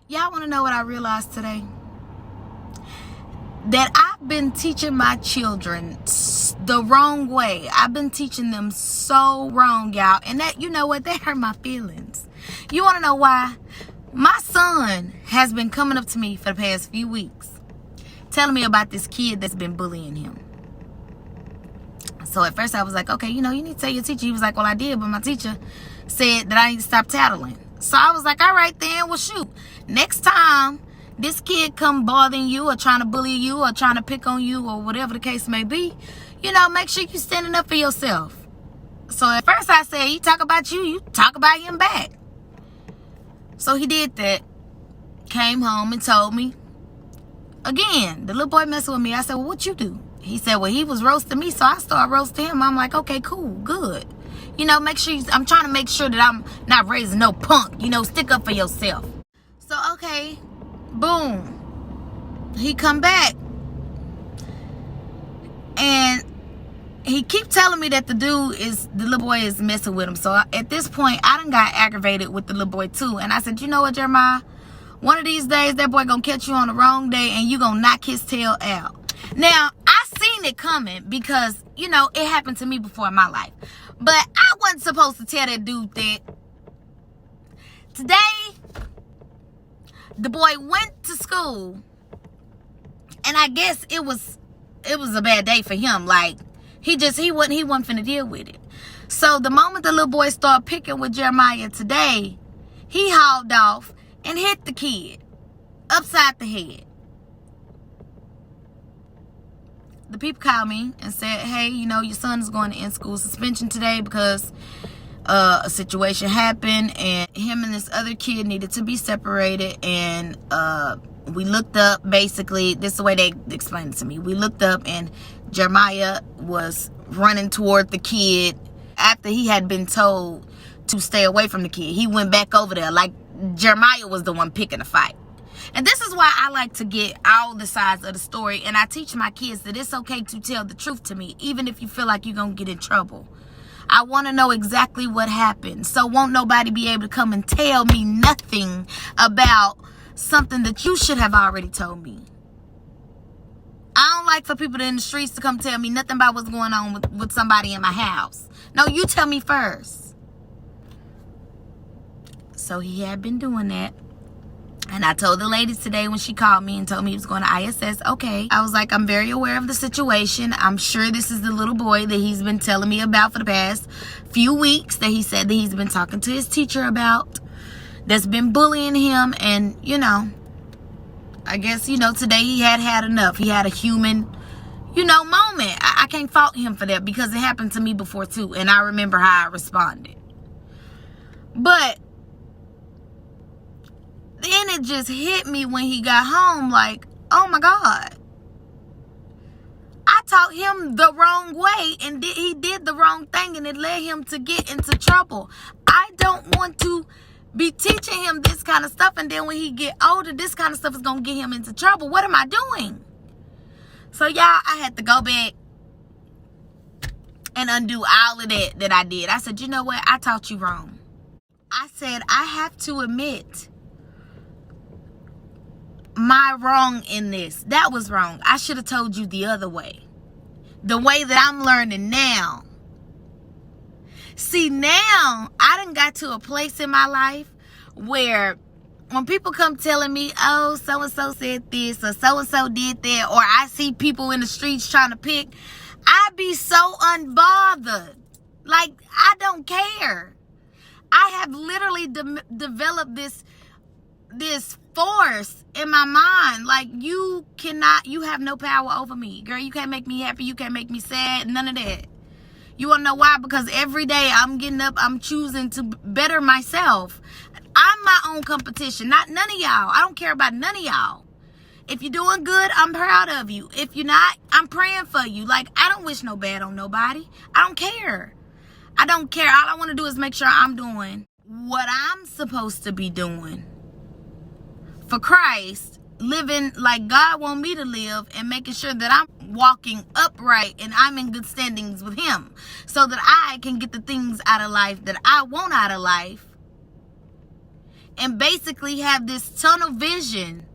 Y'all want to know what I realized today? That I've been teaching my children the wrong way. I've been teaching them so wrong, y'all. And that, you know what? That hurt my feelings. You want to know why? My son has been coming up to me for the past few weeks, telling me about this kid that's been bullying him. So at first I was like, okay, you need to tell your teacher. He was like, well, I did, but my teacher said that I need to stop tattling. So I was like, all right then, well shoot. Next time this kid come bothering you or trying to bully you or trying to pick on you or whatever the case may be, make sure you standing up for yourself. So at first I said, he talk about you, you talk about him back. So he did that. Came home and told me. Again, the little boy messing with me. I said, well, what you do? He said, well, he was roasting me, so I started roasting him. I'm like, okay, cool, good. Make sure I'm trying to make sure that I'm not raising no punk. Stick up for yourself. So, okay, boom. He come back. And he keep telling me that the little boy is messing with him. So at this point, I done got aggravated with the little boy too. And I said, you know what, Jeremiah? One of these days, that boy gonna catch you on the wrong day and you gonna knock his tail out. Now, I seen it coming because, it happened to me before in my life. But I wasn't supposed to tell that dude that. Today, the boy went to school. And I guess it was a bad day for him. Like, he wasn't finna deal with it. So the moment the little boy started picking with Jeremiah today, he hauled off and hit the kid upside the head. The people called me and said, hey, your son is going to in-school suspension today because a situation happened and him and this other kid needed to be separated. And we looked up, basically, this is the way they explained it to me. We looked up and Jeremiah was running toward the kid after he had been told to stay away from the kid. He went back over there like Jeremiah was the one picking the fight. And this is why I like to get all the sides of the story. And I teach my kids that it's okay to tell the truth to me, even if you feel like you're going to get in trouble. I want to know exactly what happened. So won't nobody be able to come and tell me nothing about something that you should have already told me. I don't like for people in the streets to come tell me nothing about what's going on with somebody in my house. No, you tell me first. So he had been doing that. And I told the ladies today when she called me and told me he was going to ISS, okay. I was like, I'm very aware of the situation. I'm sure this is the little boy that he's been telling me about for the past few weeks, that he said that he's been talking to his teacher about, that's been bullying him. And, I guess, today he had enough. He had a human, moment. I can't fault him for that because it happened to me before too. And I remember how I responded. But then it just hit me when he got home like, oh my God. I taught him the wrong way and he did the wrong thing and it led him to get into trouble. I don't want to be teaching him this kind of stuff and then when he get older, this kind of stuff is going to get him into trouble. What am I doing? So y'all, I had to go back and undo all of that I did. I said, you know what? I taught you wrong. I said, I have to admit my wrong in this. That was wrong. I should have told you the other way. The way that I'm learning now. See, now I done got to a place in my life where when people come telling me, oh, so-and-so said this or so-and-so did that, or I see people in the streets trying to pick, I be so unbothered. Like, I don't care. I have literally developed this force in my mind. Like, you have no power over me. Girl, you can't make me happy. You can't make me sad. None of that. You want to know why? Because every day I'm getting up, I'm choosing to better myself. I'm my own competition, not none of y'all. I don't care about none of y'all. If you're doing good, I'm proud of you. If you're not, I'm praying for you. Like, I don't wish no bad on nobody. I don't care. I don't care. All I want to do is make sure I'm doing what I'm supposed to be doing for Christ, living like God wants me to live, and making sure that I'm walking upright and I'm in good standings with Him, so that I can get the things out of life that I want out of life and basically have this tunnel vision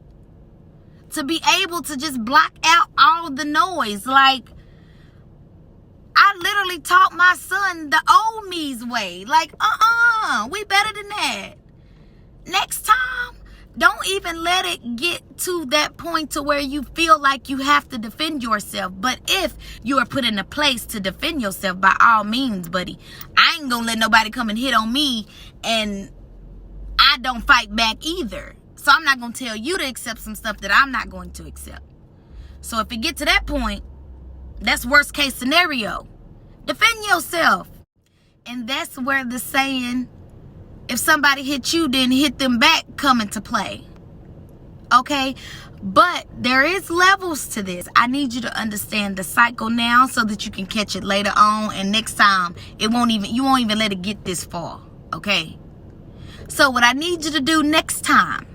to be able to just block out all the noise. Like, I literally taught my son the old me's way. Like, we better than that. Next time, don't even let it get to that point to where you feel like you have to defend yourself. But if you are put in a place to defend yourself, by all means, buddy. I ain't gonna let nobody come and hit on me and I don't fight back either. So I'm not gonna tell you to accept some stuff that I'm not going to accept. So if it get to that point, that's worst case scenario. Defend yourself. And that's where the saying, if somebody hit you, then hit them back, come into play. Okay? But there is levels to this. I need you to understand the cycle now so that you can catch it later on. And next time, you won't even let it get this far. Okay? So what I need you to do next time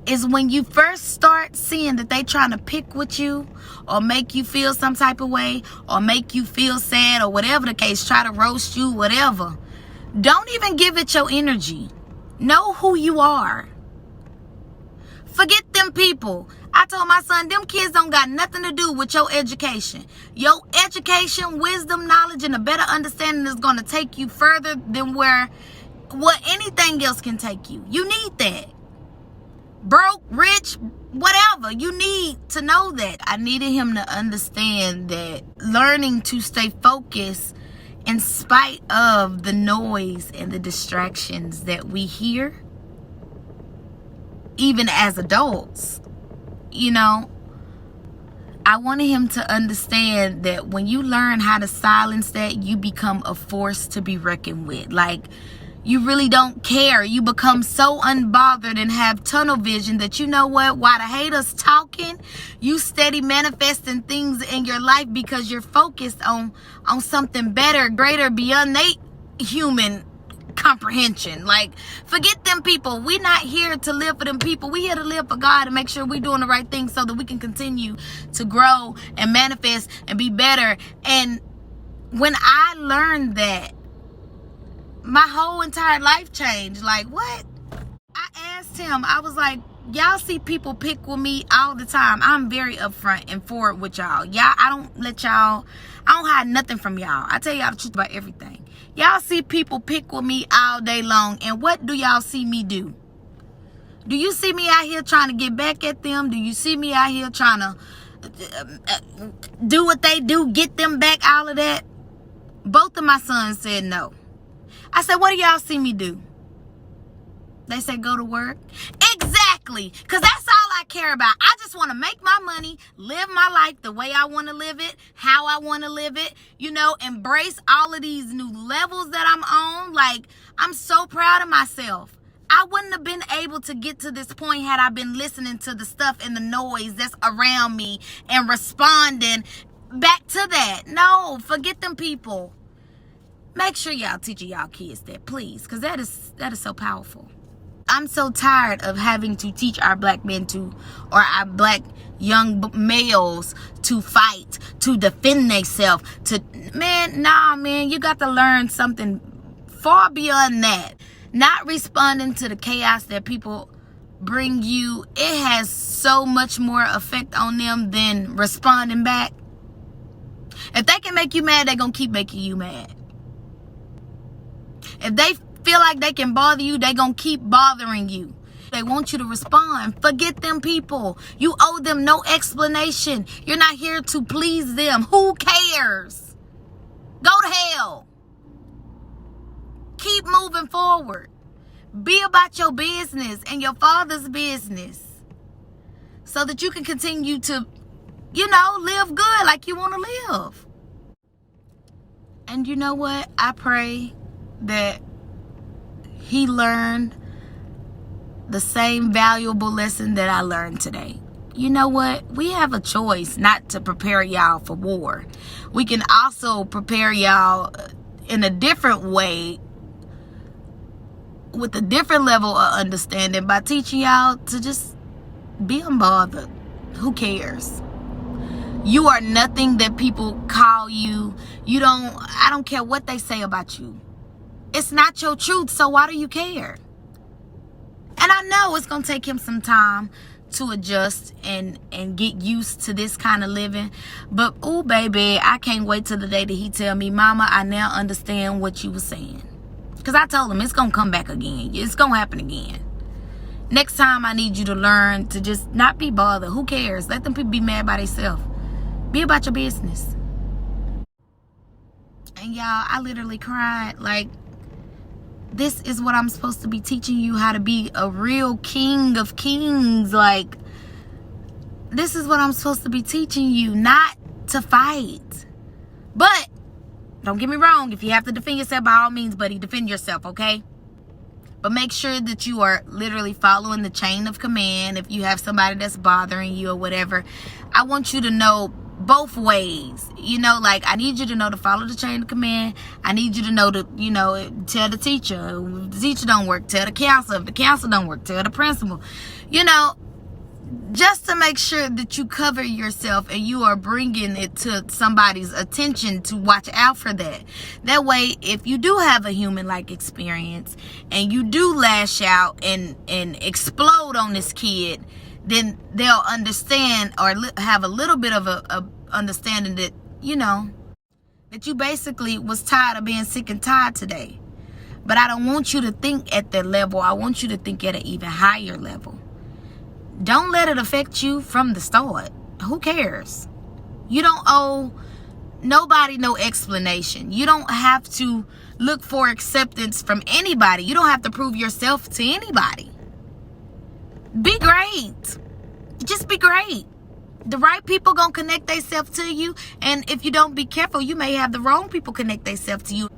is when you first start seeing that they trying to pick with you or make you feel some type of way or make you feel sad or whatever the case, try to roast you, whatever. Don't even give it your energy. Know who you are. Forget them people. I told my son, them kids don't got nothing to do with your education. Your education, wisdom, knowledge, and a better understanding is going to take you further than what anything else can take you. You need that. Broke, rich, whatever. You need to know that. I needed him to understand that learning to stay focused in spite of the noise and the distractions that we hear, even as adults, I wanted him to understand that when you learn how to silence that, you become a force to be reckoned with. Like, you really don't care. You become so unbothered and have tunnel vision that you know what? While the haters talking, you steady manifesting things in your life because you're focused on something better, greater, beyond they human comprehension. Like, forget them people. We're not here to live for them people. We're here to live for God and make sure we're doing the right thing so that we can continue to grow and manifest and be better. And when I learned that, my whole entire life changed. Like, what? I asked him, I was like, y'all see people pick with me all the time. I'm very upfront and forward with y'all. I don't hide nothing from y'all. I tell y'all the truth about everything. Y'all see people pick with me all day long. And what do y'all see me do? Do you see me out here trying to get back at them? Do you see me out here trying to do what they do, get them back, all of that? Both of my sons said no. I said, what do y'all see me do? They said, go to work. Exactly. Because that's all I care about. I just want to make my money, live my life the way I want to live it, how I want to live it, embrace all of these new levels that I'm on. Like, I'm so proud of myself. I wouldn't have been able to get to this point had I been listening to the stuff and the noise that's around me and responding back to that. No, forget them people. Make sure y'all teaching y'all kids that, please, because that is so powerful. I'm so tired of having to teach our black men or our black young males to fight, to defend themselves. Man, you got to learn something far beyond that. Not responding to the chaos that people bring you. It has so much more effect on them than responding back. If they can make you mad, they're going to keep making you mad. If they feel like they can bother you, they gonna keep bothering you. They want you to respond. Forget them people. You owe them no explanation. You're not here to please them. Who cares? Go to hell. Keep moving forward. Be about your business and your Father's business so that you can continue to, live good like you want to live. And you know what? I pray that he learned the same valuable lesson that I learned today. You know what? We have a choice not to prepare y'all for war. We can also prepare y'all in a different way with a different level of understanding by teaching y'all to just be unbothered. Who cares? You are nothing that people call you. I don't care what they say about you. It's not your truth, so why do you care? And I know it's going to take him some time to adjust and get used to this kind of living. But, ooh, baby, I can't wait till the day that he tell me, Mama, I now understand what you were saying. Because I told him it's going to come back again. It's going to happen again. Next time, I need you to learn to just not be bothered. Who cares? Let them people be mad by themselves. Be about your business. And y'all, I literally cried. Like, this is what I'm supposed to be teaching you, how to be a real king of kings. Like, this is what I'm supposed to be teaching you, not to fight. But don't get me wrong, if you have to defend yourself, by all means, buddy, defend yourself, okay? But make sure that you are literally following the chain of command. If you have somebody that's bothering you or whatever, I want you to know both ways. You know, like, I need you to know to follow the chain of command. I need you to know to, you know, tell the teacher. If the teacher don't work, tell the counselor. If the counselor don't work, tell the principal. You know, just to make sure that you cover yourself and you are bringing it to somebody's attention to watch out for that. That way, if you do have a human-like experience and you do lash out and explode on this kid, then they'll understand or have a little bit of a understanding that, you know, that you basically was tired of being sick and tired today. But I don't want you to think at that level. I want you to think at an even higher level. Don't let it affect you from the start. Who cares? You don't owe nobody no explanation. You don't have to look for acceptance from anybody. You don't have to prove yourself to anybody. Be great. Just be great. The right people gonna connect themselves to you, and if you don't be careful, you may have the wrong people connect themselves to you.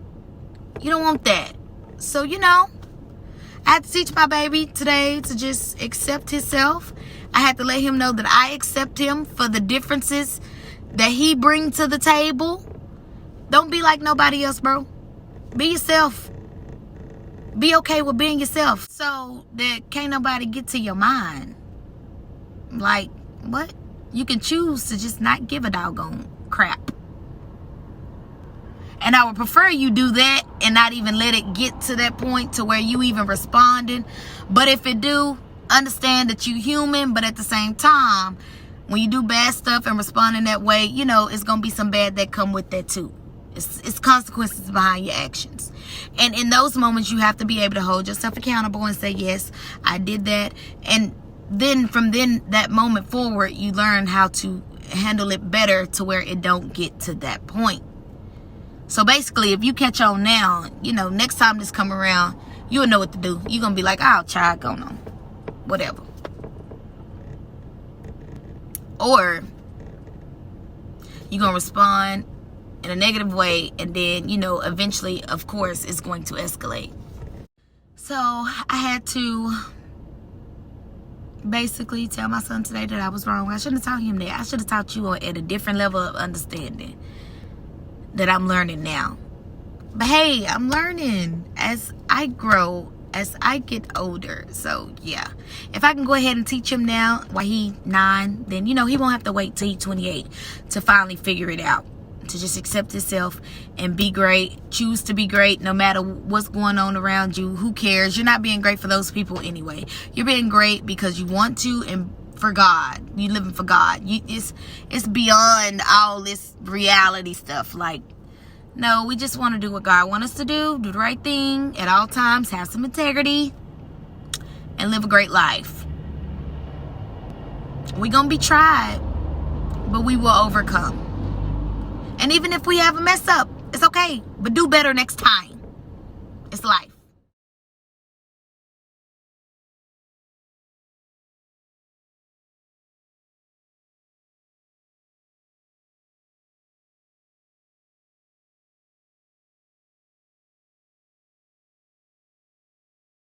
You don't want that. So, you know, I had to teach my baby today to just accept himself. I had to let him know that I accept him for the differences that he brings to the table. Don't be like nobody else, bro. Be yourself. Be okay with being yourself, so that can't nobody get to your mind. Like, what? You can choose to just not give a doggone crap. And I would prefer you do that and not even let it get to that point to where you even responding. But if it do, understand that you human, but at the same time, when you do bad stuff and respond in that way, you know, it's going to be some bad that come with that too. It's consequences behind your actions. And in those moments, you have to be able to hold yourself accountable and say, yes, I did that. And then from that moment forward, you learn how to handle it better to where it don't get to that point. So basically, if you catch on now, you know, next time this come around, you'll know what to do. You're going to be like, I'll try it going on. Whatever. Or you're going to respond in a negative way, and then, you know, eventually, of course, it's going to escalate. So I had to basically tell my son today that I was wrong. I shouldn't have taught him that. I should have taught you at a different level of understanding that I'm learning now. But hey, I'm learning as I grow, as I get older. So yeah, if I can go ahead and teach him now while he's 9, then, you know, he won't have to wait till he's 28 to finally figure it out, to just accept himself and be great. Choose to be great no matter what's going on around you. Who cares? You're not being great for those people anyway. You're being great because you want to, and for God. You living for God. It's beyond all this reality stuff. Like, no, we just want to do what God wants us to do. Do the right thing at all times. Have some integrity. And live a great life. We're going to be tried, but we will overcome. And even if we have a mess up, it's okay. But do better next time. It's life.